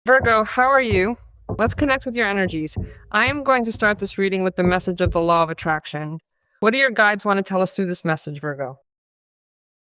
Virgo, how are you? Let's connect with your energies. I am going to start this reading with the message of the law of attraction. What do your guides want to tell us through this message, Virgo?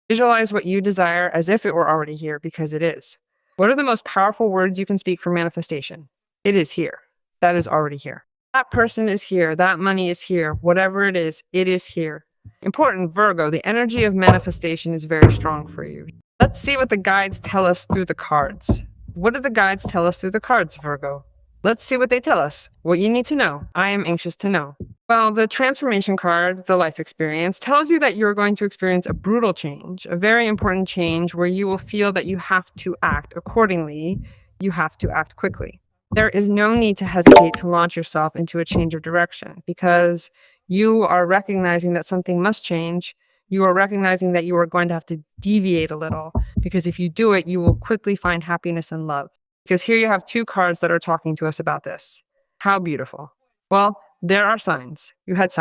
Visualize what you desire as if it were already here, because it is. What are the most powerful words you can speak for manifestation? It is here. That is already here. That person is here. That money is here. Whatever it is here. Important, Virgo, the energy of manifestation is very strong for you. Let's see what the guides tell us through the cards. What do the guides tell us through the cards, Virgo? Let's see what they tell us. What you need to know. I am anxious to know. Well, the transformation card, the life experience, tells you that you're going to experience a brutal change, a very important change where you will feel that you have to act accordingly. You have to act quickly. There is no need to hesitate to launch yourself into a change of direction because you are recognizing that something must change. You are recognizing that you are going to have to deviate a little because if you do it, you will quickly find happiness and love. Because here you have two cards that are talking to us about this. How beautiful. Well, there are signs. You had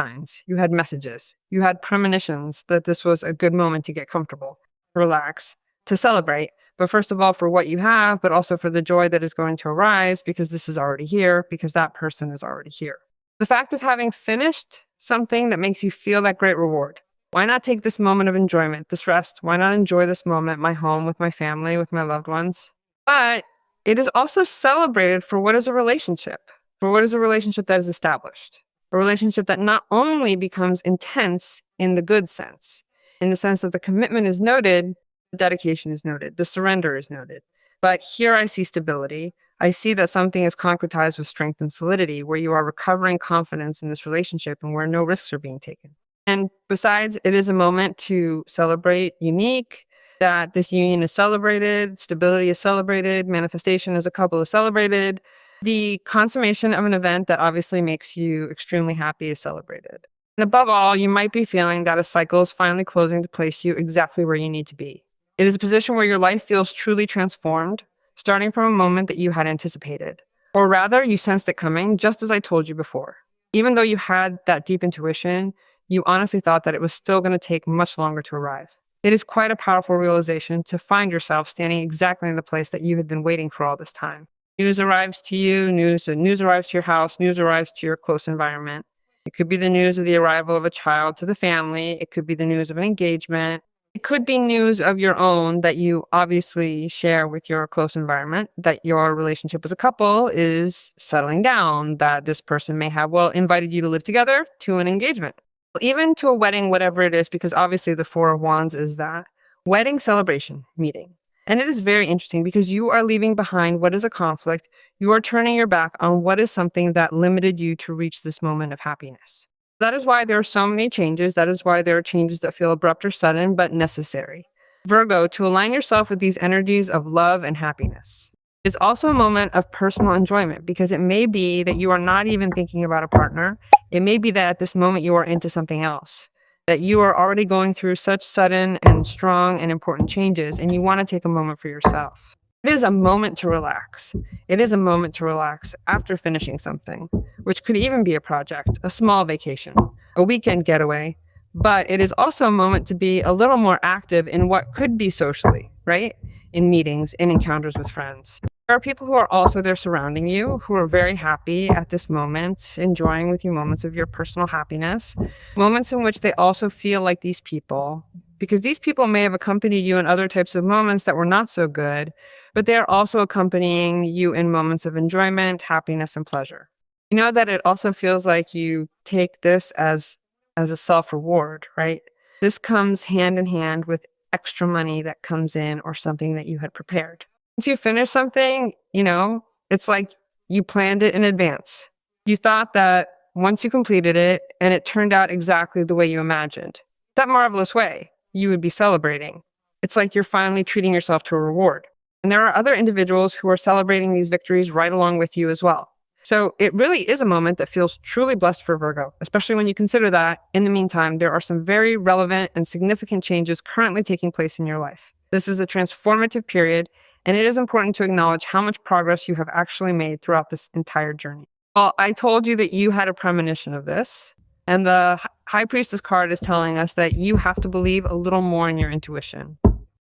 messages, you had premonitions that this was a good moment to get comfortable, relax, to celebrate. But first of all, for what you have, but also for the joy that is going to arise because this is already here, because that person is already here. The fact of having finished something that makes you feel that great reward. Why not take this moment of enjoyment, this rest? Why not enjoy this moment, my home, with my family, with my loved ones? But it is also celebrated for what is a relationship, for what is a relationship that is established, a relationship that not only becomes intense in the good sense, in the sense that the commitment is noted, the dedication is noted, the surrender is noted. But here I see stability. I see that something is concretized with strength and solidity, where you are recovering confidence in this relationship and where no risks are being taken. And besides, it is a moment to celebrate unique, that this union is celebrated, stability is celebrated, manifestation as a couple is celebrated. The consummation of an event that obviously makes you extremely happy is celebrated. And above all, you might be feeling that a cycle is finally closing to place you exactly where you need to be. It is a position where your life feels truly transformed, starting from a moment that you had anticipated. Or rather, you sensed it coming, just as I told you before. Even though you had that deep intuition, you honestly thought that it was still going to take much longer to arrive. It is quite a powerful realization to find yourself standing exactly in the place that you had been waiting for all this time. News arrives to you, news arrives to your house, news arrives to your close environment. It could be the news of the arrival of a child to the family. It could be the news of an engagement. It could be news of your own that you obviously share with your close environment, that your relationship as a couple is settling down, that this person may have, invited you to live together to an engagement. Even to a wedding, whatever it is, because obviously the Four of Wands is that wedding celebration meeting. And it is very interesting because you are leaving behind what is a conflict. You are turning your back on what is something that limited you to reach this moment of happiness. That is why there are so many changes. That is why there are changes that feel abrupt or sudden, but necessary. Virgo, to align yourself with these energies of love and happiness. It's also a moment of personal enjoyment because it may be that you are not even thinking about a partner. It may be that at this moment you are into something else, that you are already going through such sudden and strong and important changes, and you want to take a moment for yourself. It is a moment to relax. It is a moment to relax after finishing something, which could even be a project, a small vacation, a weekend getaway. But it is also a moment to be a little more active in what could be socially, right? In meetings, in encounters with friends. There are people who are also there surrounding you, who are very happy at this moment, enjoying with you moments of your personal happiness, moments in which they also feel like these people, because these people may have accompanied you in other types of moments that were not so good, but they are also accompanying you in moments of enjoyment, happiness, and pleasure. You know that it also feels like you take this as a self-reward, right? This comes hand in hand with extra money that comes in or something that you had prepared. Once you finish something, it's like you planned it in advance. You thought that once you completed it and it turned out exactly the way you imagined, that marvelous way, you would be celebrating. It's like you're finally treating yourself to a reward. And there are other individuals who are celebrating these victories right along with you as well. So it really is a moment that feels truly blessed for Virgo, especially when you consider that, in the meantime, there are some very relevant and significant changes currently taking place in your life. This is a transformative period, and it is important to acknowledge how much progress you have actually made throughout this entire journey. Well, I told you that you had a premonition of this, and the High Priestess card is telling us that you have to believe a little more in your intuition.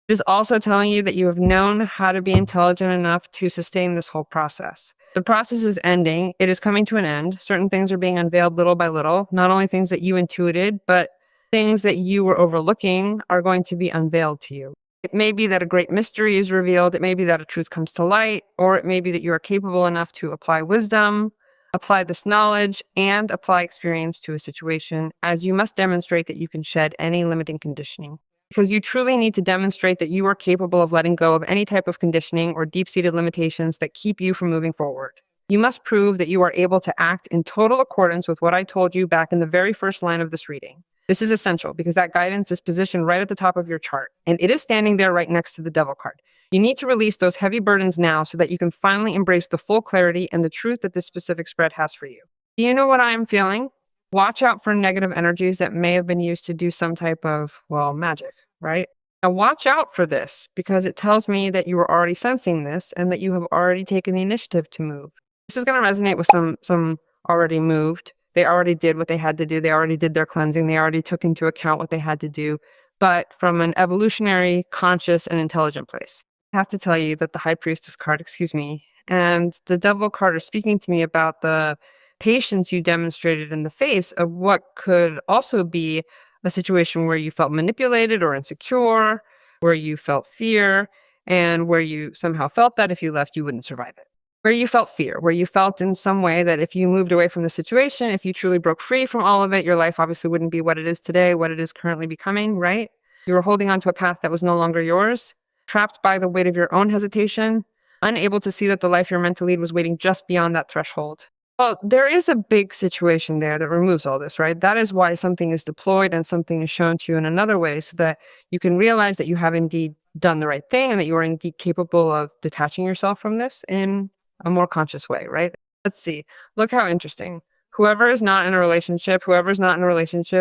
It It is also telling you that you have known how to be intelligent enough to sustain this whole process. The process is ending. It is coming to an end. Certain things are being unveiled little by little. Not only things that you intuited, but things that you were overlooking are going to be unveiled to you. It may be that a great mystery is revealed. It may be that a truth comes to light, or it may be that you are capable enough to apply wisdom, apply this knowledge, and apply experience to a situation, as you must demonstrate that you can shed any limiting conditioning. Because you truly need to demonstrate that you are capable of letting go of any type of conditioning or deep-seated limitations that keep you from moving forward. You must prove that you are able to act in total accordance with what I told you back in the very first line of this reading. This is essential because that guidance is positioned right at the top of your chart, and it is standing there right next to the Devil card. You need to release those heavy burdens now so that you can finally embrace the full clarity and the truth that this specific spread has for you. Do you know what I am feeling? Watch out for negative energies that may have been used to do some type of, well, magic, right? Now watch out for this because it tells me that you were already sensing this and that you have already taken the initiative to move. This is going to resonate with some already moved. They already did what they had to do. They already did their cleansing. They already took into account what they had to do, but from an evolutionary, conscious, and intelligent place. I have to tell you that the High Priestess card, and the Devil card are speaking to me about the patience you demonstrated in the face of what could also be a situation where you felt manipulated or insecure, where you felt fear, and where you somehow felt that if you left, you wouldn't survive it. Where you felt fear, where you felt in some way that if you moved away from the situation, if you truly broke free from all of it, your life obviously wouldn't be what it is today, what it is currently becoming, right? You were holding on to a path that was no longer yours, trapped by the weight of your own hesitation, unable to see that the life you're meant to lead was waiting just beyond that threshold. Well, there is a big situation there that removes all this, right? That is why something is deployed and something is shown to you in another way so that you can realize that you have indeed done the right thing and that you are indeed capable of detaching yourself from this in a more conscious way, right? Let's see. Look how interesting. Whoever is not in a relationship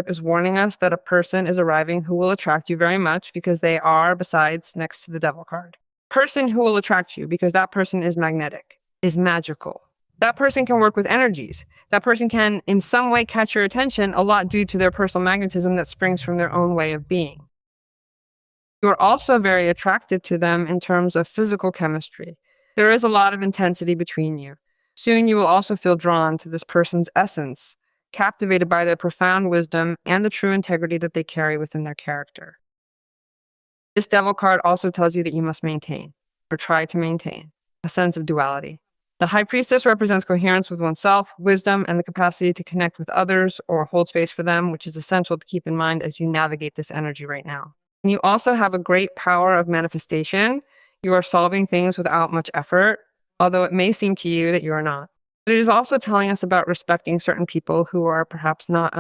is warning us that a person is arriving who will attract you very much because they are, besides, next to the Devil card. Person who will attract you because that person is magnetic, is magical. That person can work with energies. That person can, in some way, catch your attention a lot due to their personal magnetism that springs from their own way of being. You are also very attracted to them in terms of physical chemistry. There is a lot of intensity between you. Soon you will also feel drawn to this person's essence, captivated by their profound wisdom and the true integrity that they carry within their character. This Devil card also tells you that you must maintain, or try to maintain, a sense of duality. The High Priestess represents coherence with oneself, wisdom, and the capacity to connect with others or hold space for them, which is essential to keep in mind as you navigate this energy right now. And you also have a great power of manifestation. You are solving things without much effort, although it may seem to you that you are not. But it is also telling us about respecting certain people who are perhaps not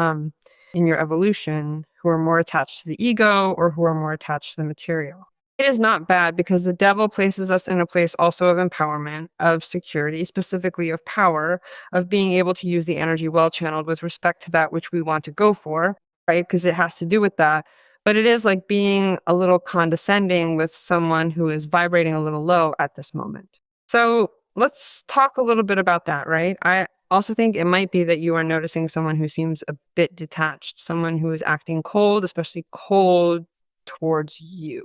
in your evolution, who are more attached to the ego or who are more attached to the material. It is not bad because the Devil places us in a place also of empowerment, of security, specifically of power, of being able to use the energy well channeled with respect to that which we want to go for, right? Because it has to do with that. But it is like being a little condescending with someone who is vibrating a little low at this moment. So let's talk a little bit about that, right? I also think it might be that you are noticing someone who seems a bit detached, someone who is acting cold, especially cold towards you.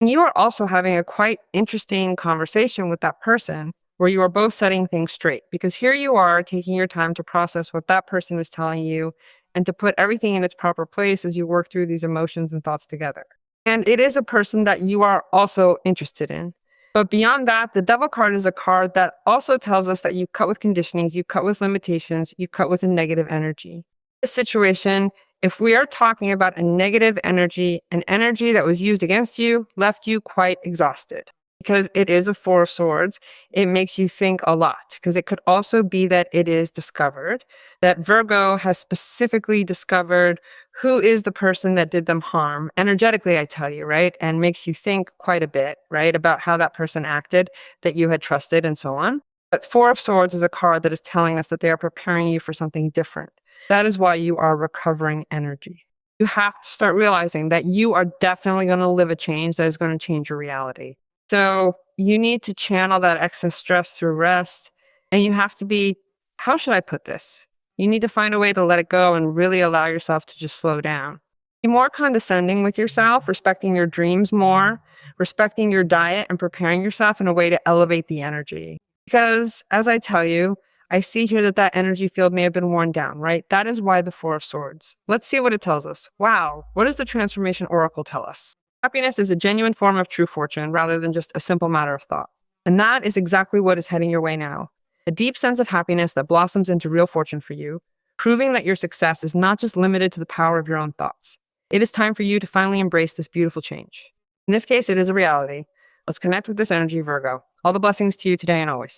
You are also having a quite interesting conversation with that person where you are both setting things straight because here you are taking your time to process what that person is telling you and to put everything in its proper place as you work through these emotions and thoughts together. And it is a person that you are also interested in. But beyond that, the Devil card is a card that also tells us that you cut with conditionings, you cut with limitations, you cut with a negative energy. This situation, if we are talking about a negative energy, an energy that was used against you, left you quite exhausted. Because it is a Four of Swords, it makes you think a lot. Because it could also be that it is discovered, that Virgo has specifically discovered who is the person that did them harm, energetically, I tell you, right? And makes you think quite a bit, right? About how that person acted, that you had trusted, and so on. But Four of Swords is a card that is telling us that they are preparing you for something different. That is why you are recovering energy. You have to start realizing that you are definitely going to live a change that is going to change your reality. So you need to channel that excess stress through rest. And you have to be, how should I put this? You need to find a way to let it go and really allow yourself to just slow down. Be more condescending with yourself, respecting your dreams more, respecting your diet, and preparing yourself in a way to elevate the energy. Because, as I tell you, I see here that that energy field may have been worn down, right? That is why the Four of Swords. Let's see what it tells us. Wow, what does the Transformation Oracle tell us? Happiness is a genuine form of true fortune rather than just a simple matter of thought. And that is exactly what is heading your way now. A deep sense of happiness that blossoms into real fortune for you, proving that your success is not just limited to the power of your own thoughts. It is time for you to finally embrace this beautiful change. In this case, it is a reality. Let's connect with this energy, Virgo. All the blessings to you today and always.